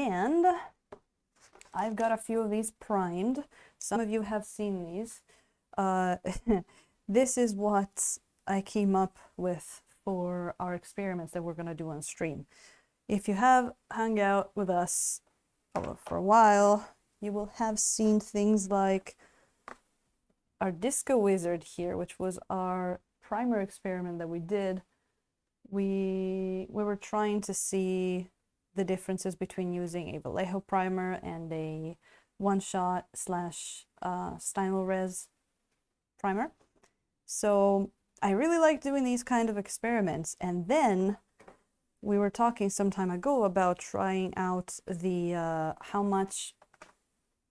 And I've got a few of these primed. Some of you have seen these. This is what I came up with for our experiments that we're going to do on stream. If you have hung out with us for a while, you will have seen things like our Disco Wizard here, which was our primer experiment that we did. We were trying to see the differences between using a Vallejo primer and a one-shot / Stynylrez primer. So I really like doing these kind of experiments. And then we were talking some time ago about trying out the how much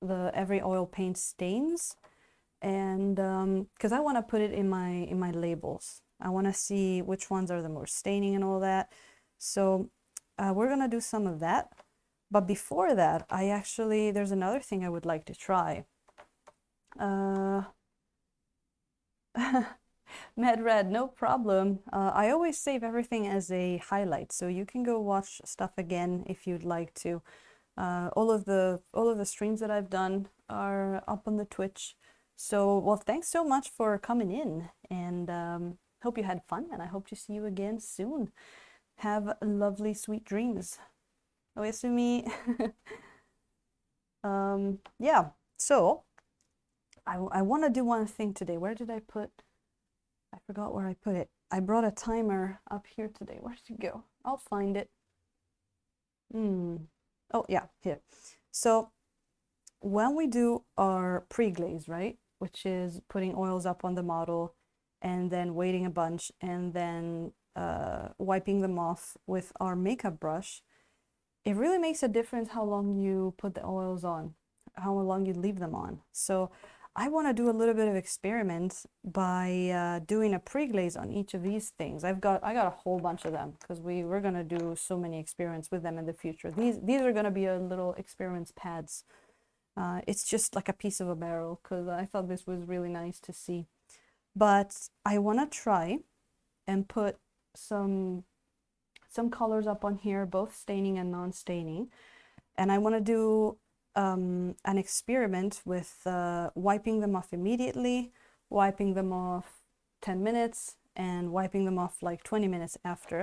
the every oil paint stains, and because I want to put it in my labels. I want to see which ones are the more staining and all that. So we're gonna do some of that. But before that, there's another thing I would like to try. MedRed, no problem. I always save everything as a highlight, so you can go watch stuff again if you'd like to. All of the streams that I've done are up on the Twitch. So, well, thanks so much for coming in, and hope you had fun, and I hope to see you again soon. Have lovely, sweet dreams. Oyasumi. Yeah, so I want to do one thing today. Where did I put? I forgot where I put it. I brought a timer up here today. Where did it go? I'll find it. Oh, yeah, here. So when we do our pre-glaze, right, which is putting oils up on the model and then waiting a bunch and then wiping them off with our makeup brush, it really makes a difference how long you put the oils on, how long you leave them on. So I want to do a little bit of experiment by doing a pre-glaze on each of these things. I got a whole bunch of them because we're going to do so many experiments with them in the future. These are going to be a little experiments pads. It's just like a piece of a barrel because I thought this was really nice to see. But I want to try and put some colors up on here, both staining and non-staining. And I want to do an experiment with wiping them off immediately, wiping them off 10 minutes, and wiping them off like 20 minutes after.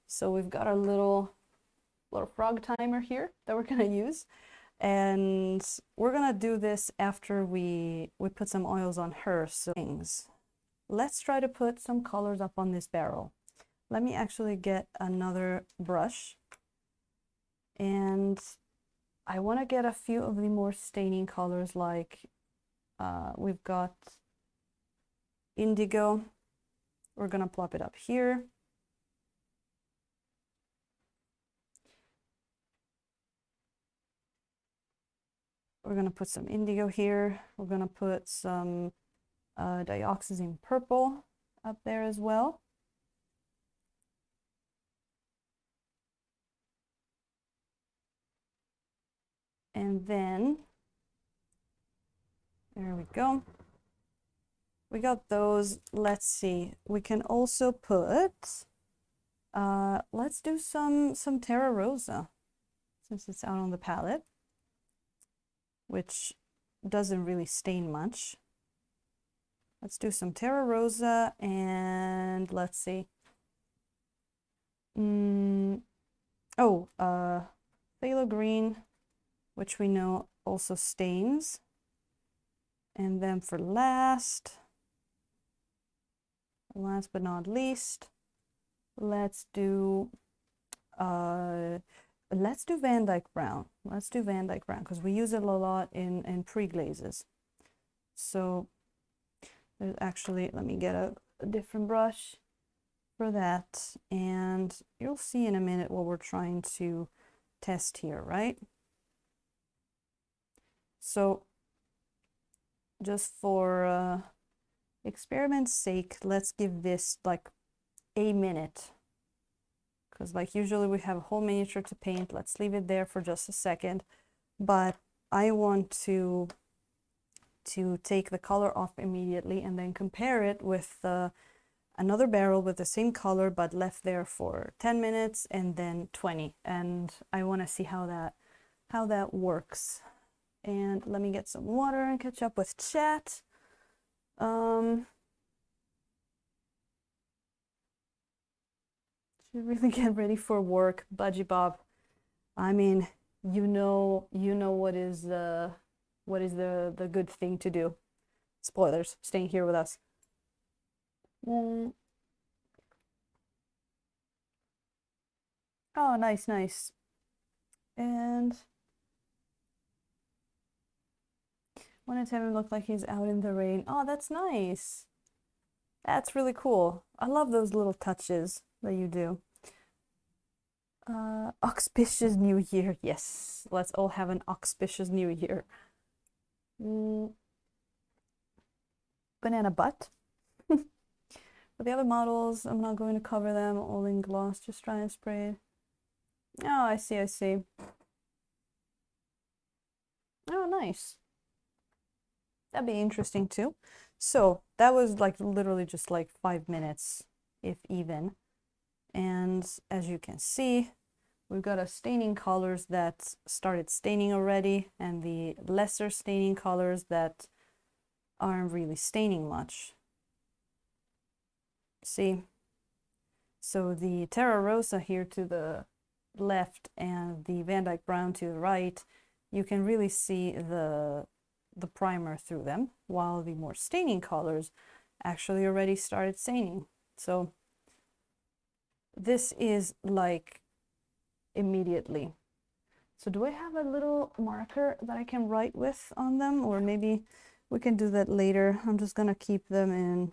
So we've got our little frog timer here that we're gonna use. And we're gonna do this after we put some oils on her. So let's try to put some colors up on this barrel. Let me actually get another brush, and I want to get a few of the more staining colors, like we've got indigo. We're gonna plop it up here. We're gonna put some indigo here. We're gonna put some dioxazine purple up there as well. And then, there we go. We got those. Let's see. We can also put, let's do some Terra Rosa, since it's out on the palette, which doesn't really stain much. Let's do some Terra Rosa, and let's see. Phthalo Green, which we know also stains. And then for last but not least, let's do Van Dyke Brown. Let's do Van Dyke Brown because we use it a lot in pre-glazes. So there's actually, let me get a different brush for that, and you'll see in a minute what we're trying to test here, right? So just for experiment's sake, let's give this like a minute, because like usually we have a whole miniature to paint. Let's leave it there for just a second, but I want to take the color off immediately and then compare it with another barrel with the same color but left there for 10 minutes and then 20, and I want to see how that how that works. And let me get some water and catch up with chat. Should really get ready for work, Budgie Bob. I mean, you know what is the good thing to do. Spoilers, staying here with us. Oh, nice, nice. And wanted to have him look like he's out in the rain. Oh, that's nice. That's really cool. I love those little touches that you do. Auspicious New Year. Yes, let's all have an auspicious New Year. Banana butt. For the other models, I'm not going to cover them all in gloss, just dry and sprayed. Oh, I see, I see. Oh, nice. That'd be interesting too. So that was like literally just like 5 minutes, if even. And as you can see, we've got a staining colors that started staining already, and the lesser staining colors that aren't really staining much. See? So the Terra Rosa here to the left and the Van Dyke Brown to the right, you can really see the primer through them, while the more staining colors actually already started staining. So this is like immediately. So do I have a little marker that I can write with on them, or maybe we can do that later? I'm just gonna keep them in